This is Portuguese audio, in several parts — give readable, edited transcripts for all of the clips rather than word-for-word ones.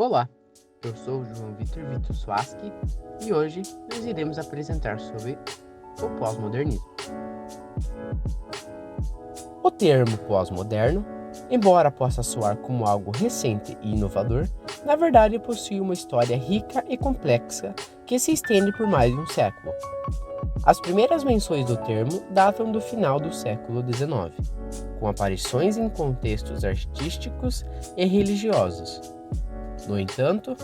Olá, eu sou o João Vitor Swaski e hoje nós iremos apresentar sobre o pós-modernismo. O termo pós-moderno, embora possa soar como algo recente e inovador, na verdade possui uma história rica e complexa que se estende por mais de um século. As primeiras menções do termo datam do final do século XIX, com aparições em contextos artísticos e religiosos. No entanto,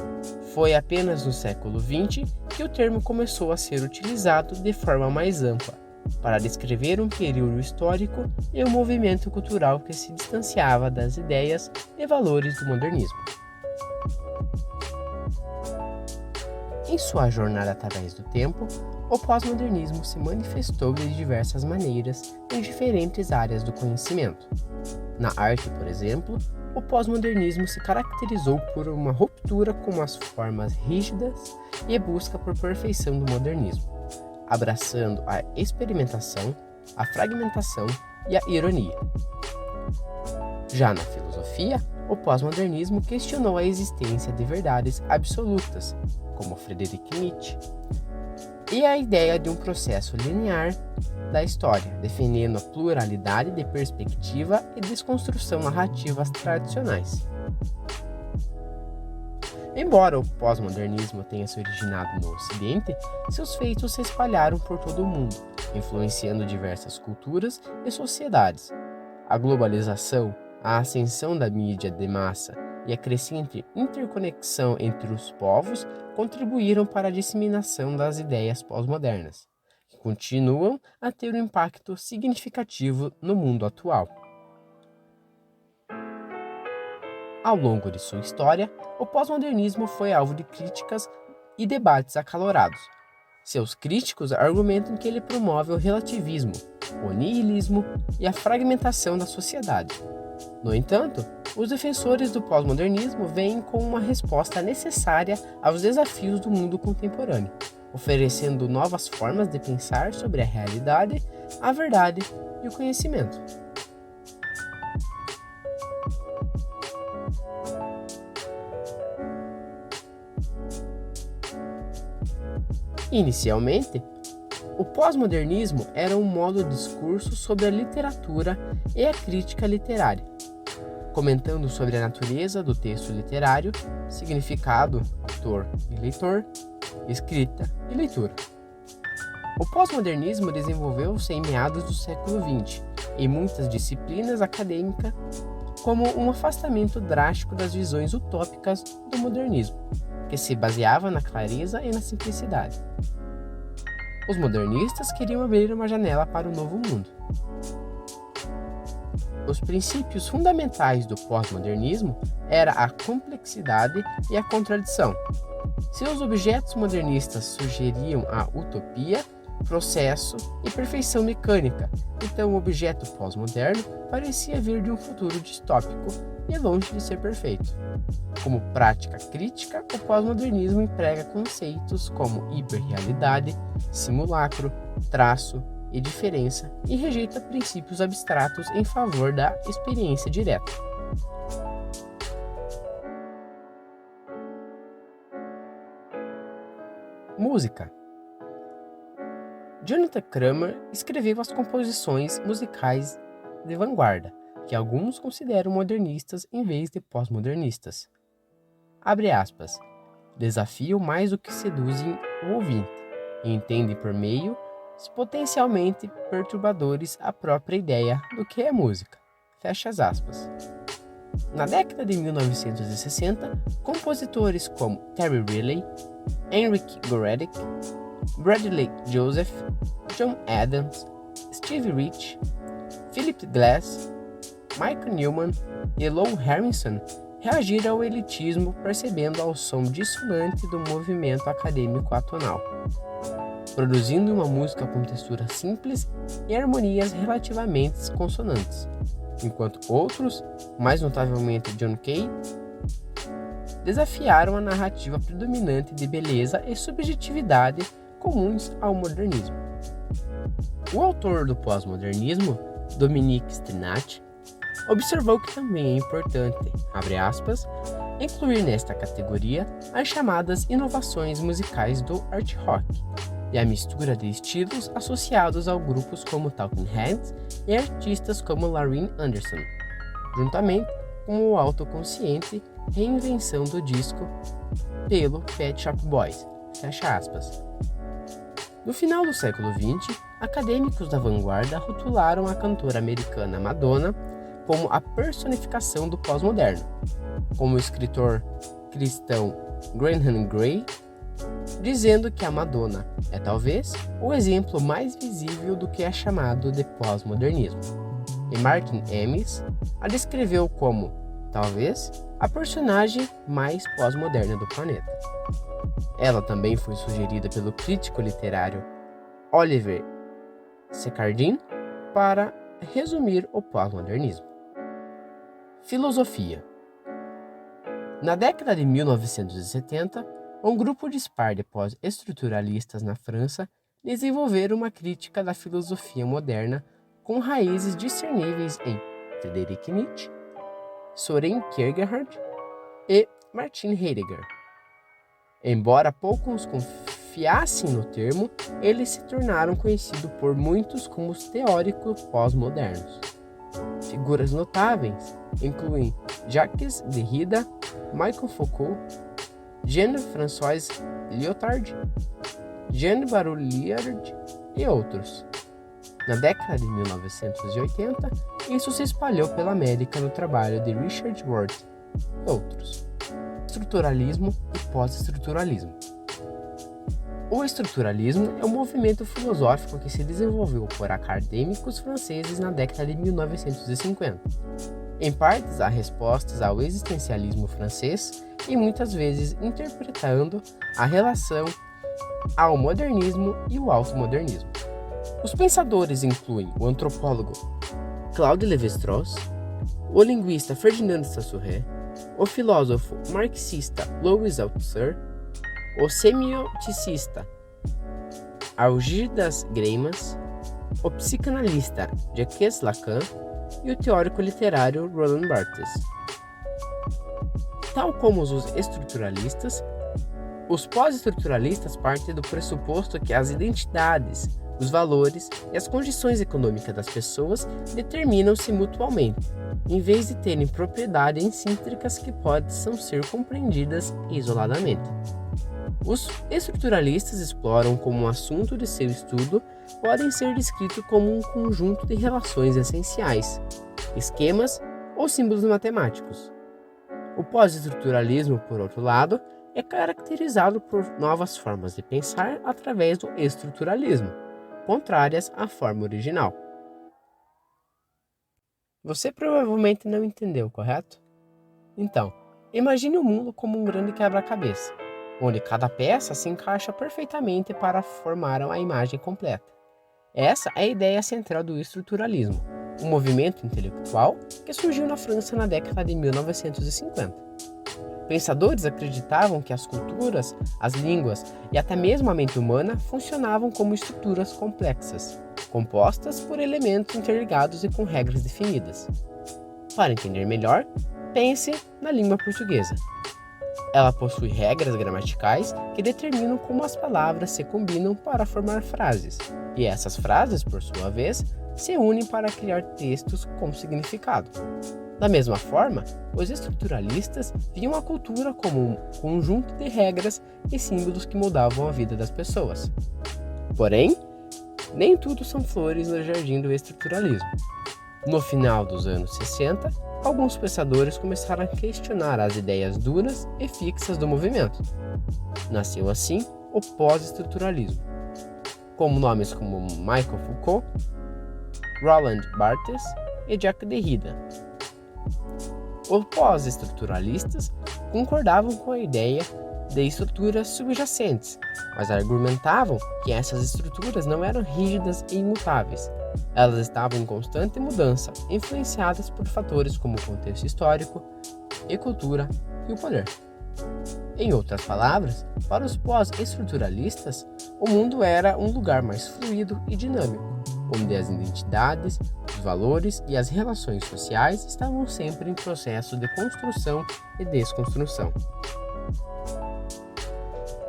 foi apenas no século XX que o termo começou a ser utilizado de forma mais ampla, para descrever um período histórico e um movimento cultural que se distanciava das ideias e valores do modernismo. Em sua jornada através do tempo, o pós-modernismo se manifestou de diversas maneiras em diferentes áreas do conhecimento. Na arte, por exemplo, o pós-modernismo se caracterizou por uma ruptura com as formas rígidas e busca por perfeição do modernismo, abraçando a experimentação, a fragmentação e a ironia. Já na filosofia, o pós-modernismo questionou a existência de verdades absolutas, como Friedrich Nietzsche, e a ideia de um processo linear da história, defendendo a pluralidade de perspectiva e desconstrução narrativas tradicionais. Embora o pós-modernismo tenha se originado no Ocidente, seus feitos se espalharam por todo o mundo, influenciando diversas culturas e sociedades. A globalização, a ascensão da mídia de massa e a crescente interconexão entre os povos contribuíram para a disseminação das ideias pós-modernas, que continuam a ter um impacto significativo no mundo atual. Ao longo de sua história, o pós-modernismo foi alvo de críticas e debates acalorados. Seus críticos argumentam que ele promove o relativismo, o niilismo e a fragmentação da sociedade. No entanto, os defensores do pós-modernismo veem como uma resposta necessária aos desafios do mundo contemporâneo, oferecendo novas formas de pensar sobre a realidade, a verdade e o conhecimento. Inicialmente, o pós-modernismo era um modo de discurso sobre a literatura e a crítica literária, comentando sobre a natureza do texto literário, significado, autor e leitor, escrita e leitura. O pós-modernismo desenvolveu-se em meados do século XX em muitas disciplinas acadêmicas como um afastamento drástico das visões utópicas do modernismo, que se baseava na clareza e na simplicidade. Os modernistas queriam abrir uma janela para o novo mundo. Os princípios fundamentais do pós-modernismo eram a complexidade e a contradição. Seus objetos modernistas sugeriam a utopia, processo e perfeição mecânica, então o objeto pós-moderno parecia vir de um futuro distópico e longe de ser perfeito. Como prática crítica, o pós-modernismo emprega conceitos como hiperrealidade, simulacro, traço e diferença e rejeita princípios abstratos em favor da experiência direta. Música. Jonathan Kramer escreveu as composições musicais de vanguarda, que alguns consideram modernistas em vez de pós-modernistas. Abre aspas. Desafiam mais do que seduzem o ouvinte e entendem por meio potencialmente perturbadores a própria ideia do que é música. Fecha as aspas. Na década de 1960, compositores como Terry Riley, Henrik Goredik, Bradley Joseph, John Adams, Steve Reich, Philip Glass, Michael Nyman e Lou Harrison reagiram ao elitismo percebendo ao som dissonante do movimento acadêmico atonal, produzindo uma música com textura simples e harmonias relativamente consonantes, enquanto outros, mais notavelmente John Kay, desafiaram a narrativa predominante de beleza e subjetividade comuns ao modernismo. O autor do pós-modernismo, Dominique Steinach, observou que também é importante, abre aspas, incluir nesta categoria as chamadas inovações musicais do art rock e a mistura de estilos associados a grupos como Talking Heads e artistas como Lauren Anderson, juntamente com o autoconsciente reinvenção do disco pelo Pet Shop Boys. Fecha aspas. No final do século XX, acadêmicos da vanguarda rotularam a cantora americana Madonna como a personificação do pós-moderno, como o escritor cristão Graham Gray, dizendo que a Madonna é talvez o exemplo mais visível do que é chamado de pós-modernismo. E Martin Amis a descreveu como, talvez, a personagem mais pós-moderna do planeta. Ela também foi sugerida pelo crítico literário Oliver Secardin para resumir o pós-modernismo. Filosofia. Na década de 1970, um grupo dispar de pós-estruturalistas na França desenvolveram uma crítica da filosofia moderna com raízes discerníveis em Friedrich Nietzsche, Søren Kierkegaard e Martin Heidegger. Embora poucos confiassem no termo, eles se tornaram conhecidos por muitos como os teóricos pós-modernos. Figuras notáveis incluem Jacques Derrida, Michel Foucault, Jean-François Lyotard, Jean Baudrillard e outros. Na década de 1980, isso se espalhou pela América no trabalho de Richard Rorty e outros. Estruturalismo e pós-estruturalismo. O estruturalismo é um movimento filosófico que se desenvolveu por acadêmicos franceses na década de 1950. Em partes, há respostas ao existencialismo francês e muitas vezes interpretando a relação ao modernismo e o automodernismo. Os pensadores incluem o antropólogo Claude Lévi-Strauss, o linguista Ferdinand Saussure, o filósofo marxista Louis Althusser, o semioticista Algirdas Greimas, o psicanalista Jacques Lacan e o teórico literário Roland Barthes. Tal como os estruturalistas, os pós-estruturalistas partem do pressuposto que as identidades, os valores e as condições econômicas das pessoas determinam-se mutuamente, em vez de terem propriedades incíntrícas que possam ser compreendidas isoladamente. Os estruturalistas exploram como um assunto de seu estudo podem ser descritos como um conjunto de relações essenciais, esquemas ou símbolos matemáticos. O pós-estruturalismo, por outro lado, é caracterizado por novas formas de pensar através do estruturalismo, contrárias à forma original. Você provavelmente não entendeu, correto? Então, imagine o mundo como um grande quebra-cabeça, onde cada peça se encaixa perfeitamente para formar a imagem completa. Essa é a ideia central do estruturalismo, um movimento intelectual que surgiu na França na década de 1950. Pensadores acreditavam que as culturas, as línguas e até mesmo a mente humana funcionavam como estruturas complexas, compostas por elementos interligados e com regras definidas. Para entender melhor, pense na língua portuguesa. Ela possui regras gramaticais que determinam como as palavras se combinam para formar frases, e essas frases, por sua vez, se unem para criar textos com significado. Da mesma forma, os estruturalistas viam a cultura como um conjunto de regras e símbolos que moldavam a vida das pessoas. Porém, nem tudo são flores no jardim do estruturalismo. No final dos anos 60, alguns pensadores começaram a questionar as ideias duras e fixas do movimento. Nasceu assim o pós-estruturalismo, com nomes como Michel Foucault, Roland Barthes e Jacques Derrida. Os pós-estruturalistas concordavam com a ideia de estruturas subjacentes, mas argumentavam que essas estruturas não eram rígidas e imutáveis. Elas estavam em constante mudança, influenciadas por fatores como o contexto histórico, e cultura e o poder. Em outras palavras, para os pós-estruturalistas, o mundo era um lugar mais fluido e dinâmico, onde as identidades, os valores e as relações sociais estavam sempre em processo de construção e desconstrução.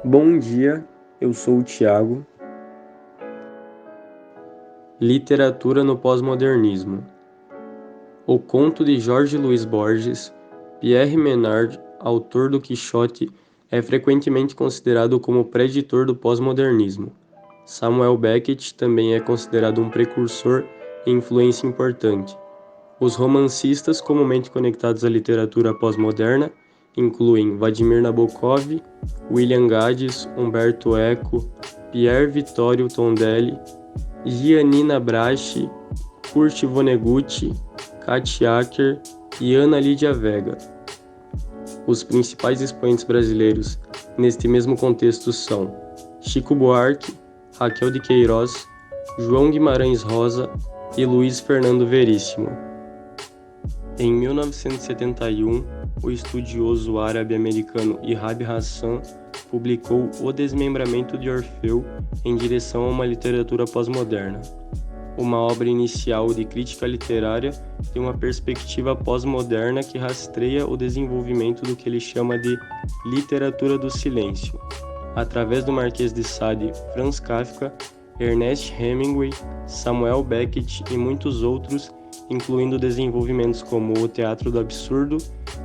Bom dia, eu sou o Tiago. Literatura no pós-modernismo. O conto de Jorge Luís Borges, Pierre Menard, autor do Quixote, é frequentemente considerado como preditor do pós-modernismo. Samuel Beckett também é considerado um precursor e influência importante. Os romancistas comumente conectados à literatura pós-moderna incluem Vladimir Nabokov, William Gades, Umberto Eco, Pierre Vittorio Tondelli, Giannina Braschi, Kurt Vonnegut, Kat Acker e Ana Lídia Vega. Os principais expoentes brasileiros neste mesmo contexto são Chico Buarque, Raquel de Queiroz, João Guimarães Rosa e Luiz Fernando Veríssimo. Em 1971, o estudioso árabe-americano Ihab Hassan publicou O Desmembramento de Orfeu em direção a uma literatura pós-moderna. Uma obra inicial de crítica literária tem uma perspectiva pós-moderna que rastreia o desenvolvimento do que ele chama de literatura do silêncio, através do Marquês de Sade, Franz Kafka, Ernest Hemingway, Samuel Beckett e muitos outros, incluindo desenvolvimentos como o teatro do absurdo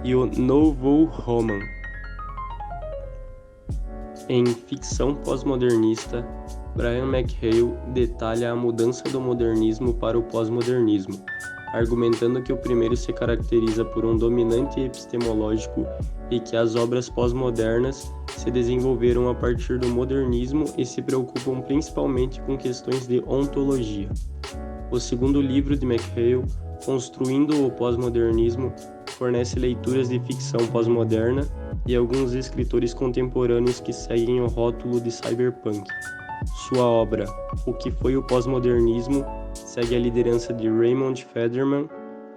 e o nouveau roman. Em Ficção Pós-Modernista, Brian McHale detalha a mudança do modernismo para o pós-modernismo, argumentando que o primeiro se caracteriza por um dominante epistemológico e que as obras pós-modernas se desenvolveram a partir do modernismo e se preocupam principalmente com questões de ontologia. O segundo livro de McHale, Construindo o Pós-Modernismo, fornece leituras de ficção pós-moderna e alguns escritores contemporâneos que seguem o rótulo de cyberpunk. Sua obra, O que foi o pós-modernismo, segue a liderança de Raymond Federman,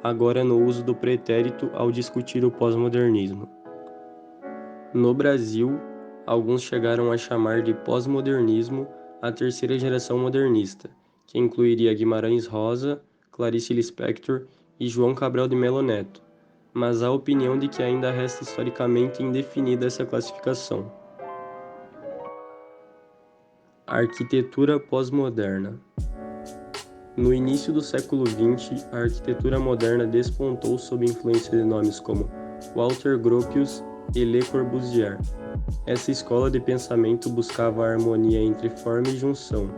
agora no uso do pretérito ao discutir o pós-modernismo. No Brasil, alguns chegaram a chamar de pós-modernismo a terceira geração modernista, que incluiria Guimarães Rosa, Clarice Lispector e João Cabral de Melo Neto, mas há a opinião de que ainda resta historicamente indefinida essa classificação. Arquitetura pós-moderna. No início do século XX, a arquitetura moderna despontou sob influência de nomes como Walter Gropius e Le Corbusier. Essa escola de pensamento buscava a harmonia entre forma e junção,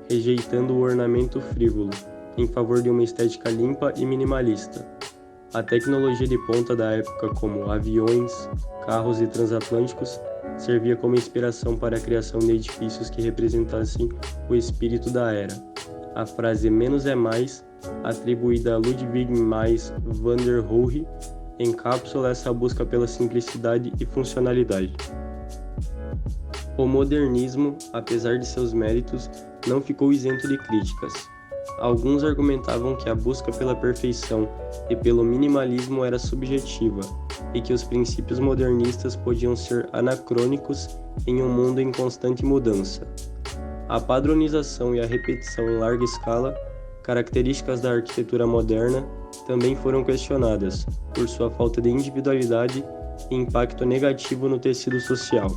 rejeitando o ornamento frívolo, em favor de uma estética limpa e minimalista. A tecnologia de ponta da época, como aviões, carros e transatlânticos, servia como inspiração para a criação de edifícios que representassem o espírito da era. A frase "menos é mais", atribuída a Ludwig Mies van der Rohe, encapsula essa busca pela simplicidade e funcionalidade. O modernismo, apesar de seus méritos, não ficou isento de críticas. Alguns argumentavam que a busca pela perfeição e pelo minimalismo era subjetiva e que os princípios modernistas podiam ser anacrônicos em um mundo em constante mudança. A padronização e a repetição em larga escala, características da arquitetura moderna, também foram questionadas por sua falta de individualidade e impacto negativo no tecido social.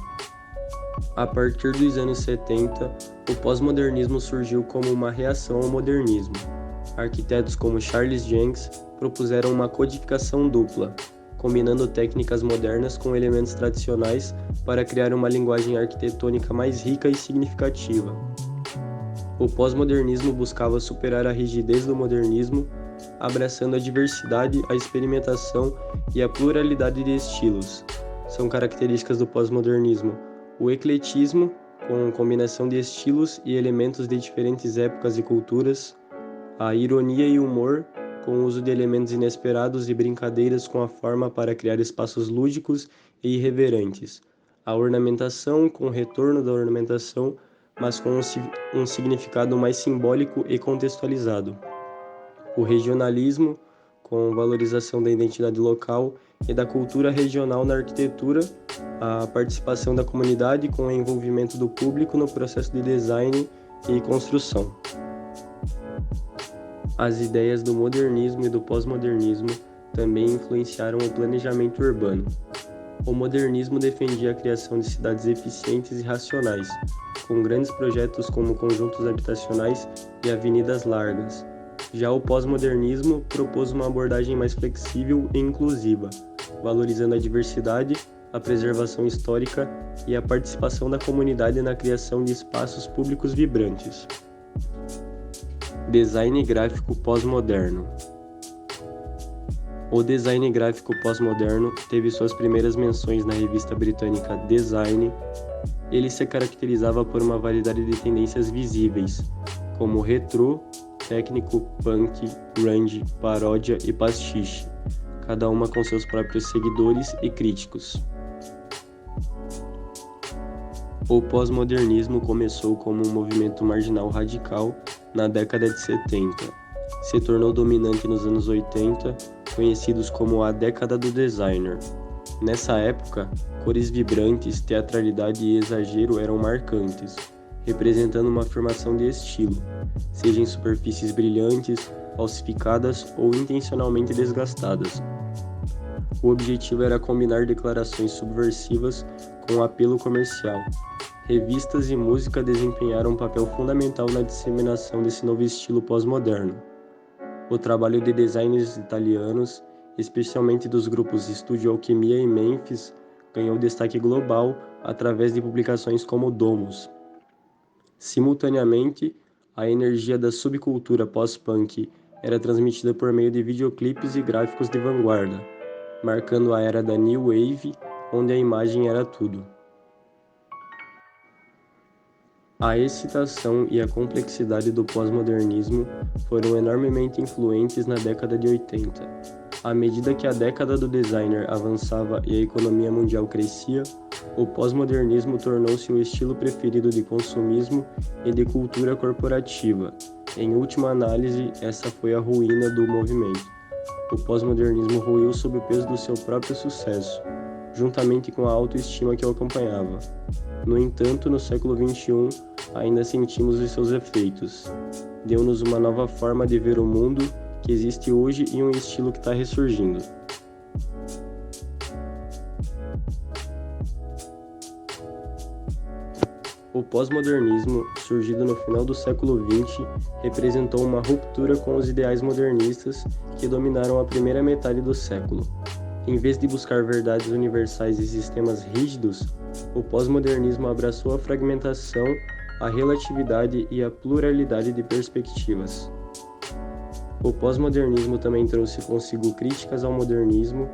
A partir dos anos 70, o pós-modernismo surgiu como uma reação ao modernismo. Arquitetos como Charles Jencks propuseram uma codificação dupla, combinando técnicas modernas com elementos tradicionais para criar uma linguagem arquitetônica mais rica e significativa. O pós-modernismo buscava superar a rigidez do modernismo, abraçando a diversidade, a experimentação e a pluralidade de estilos. São características do pós-modernismo o ecletismo, com combinação de estilos e elementos de diferentes épocas e culturas, a ironia e humor, com o uso de elementos inesperados e brincadeiras com a forma para criar espaços lúdicos e irreverentes, a ornamentação, com o retorno da ornamentação, mas com um significado mais simbólico e contextualizado, o regionalismo, com valorização da identidade local e da cultura regional na arquitetura, a participação da comunidade com o envolvimento do público no processo de design e construção. As ideias do modernismo e do pós-modernismo também influenciaram o planejamento urbano. O modernismo defendia a criação de cidades eficientes e racionais, com grandes projetos como conjuntos habitacionais e avenidas largas. Já o pós-modernismo propôs uma abordagem mais flexível e inclusiva, valorizando a diversidade, a preservação histórica e a participação da comunidade na criação de espaços públicos vibrantes. Design gráfico pós-moderno. O design gráfico pós-moderno teve suas primeiras menções na revista britânica Design. Ele se caracterizava por uma variedade de tendências visíveis, como retrô, técnico, punk, grunge, paródia e pastiche, cada uma com seus próprios seguidores e críticos. O pós-modernismo começou como um movimento marginal radical na década de 70. Se tornou dominante nos anos 80, conhecidos como a década do designer. Nessa época, cores vibrantes, teatralidade e exagero eram marcantes, representando uma afirmação de estilo, seja em superfícies brilhantes, falsificadas ou intencionalmente desgastadas. O objetivo era combinar declarações subversivas com apelo comercial. Revistas e música desempenharam um papel fundamental na disseminação desse novo estilo pós-moderno. O trabalho de designers italianos, especialmente dos grupos Estúdio Alquimia e Memphis, ganhou destaque global através de publicações como Domus. Simultaneamente, a energia da subcultura pós-punk era transmitida por meio de videoclipes e gráficos de vanguarda, marcando a era da New Wave, onde a imagem era tudo. A excitação e a complexidade do pós-modernismo foram enormemente influentes na década de 80. À medida que a década do designer avançava e a economia mundial crescia, o pós-modernismo tornou-se o estilo preferido de consumismo e de cultura corporativa. Em última análise, essa foi a ruína do movimento. O pós-modernismo ruiu sob o peso do seu próprio sucesso, juntamente com a autoestima que o acompanhava. No entanto, no século XXI, ainda sentimos os seus efeitos. Deu-nos uma nova forma de ver o mundo que existe hoje e um estilo que está ressurgindo. O pós-modernismo, surgido no final do século XX, representou uma ruptura com os ideais modernistas que dominaram a primeira metade do século. Em vez de buscar verdades universais e sistemas rígidos, o pós-modernismo abraçou a fragmentação, a relatividade e a pluralidade de perspectivas. O pós-modernismo também trouxe consigo críticas ao modernismo.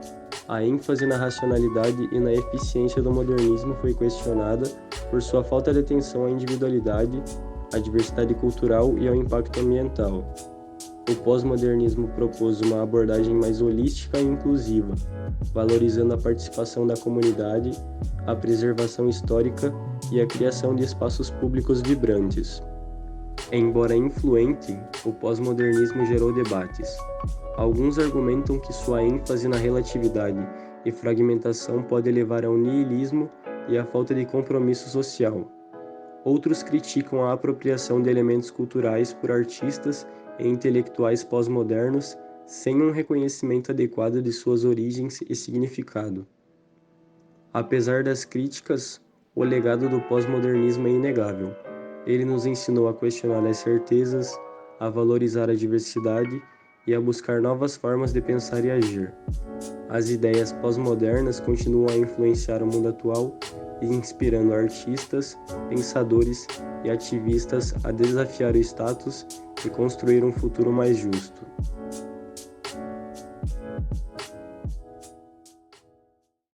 A ênfase na racionalidade e na eficiência do modernismo foi questionada por sua falta de atenção à individualidade, à diversidade cultural e ao impacto ambiental. O pós-modernismo propôs uma abordagem mais holística e inclusiva, valorizando a participação da comunidade, a preservação histórica e a criação de espaços públicos vibrantes. Embora influente, o pós-modernismo gerou debates. Alguns argumentam que sua ênfase na relatividade e fragmentação pode levar ao niilismo e à falta de compromisso social. Outros criticam a apropriação de elementos culturais por artistas e intelectuais pós-modernos sem um reconhecimento adequado de suas origens e significado. Apesar das críticas, o legado do pós-modernismo é inegável. Ele nos ensinou a questionar as certezas, a valorizar a diversidade e a buscar novas formas de pensar e agir. As ideias pós-modernas continuam a influenciar o mundo atual, inspirando artistas, pensadores e ativistas a desafiar o status e construir um futuro mais justo.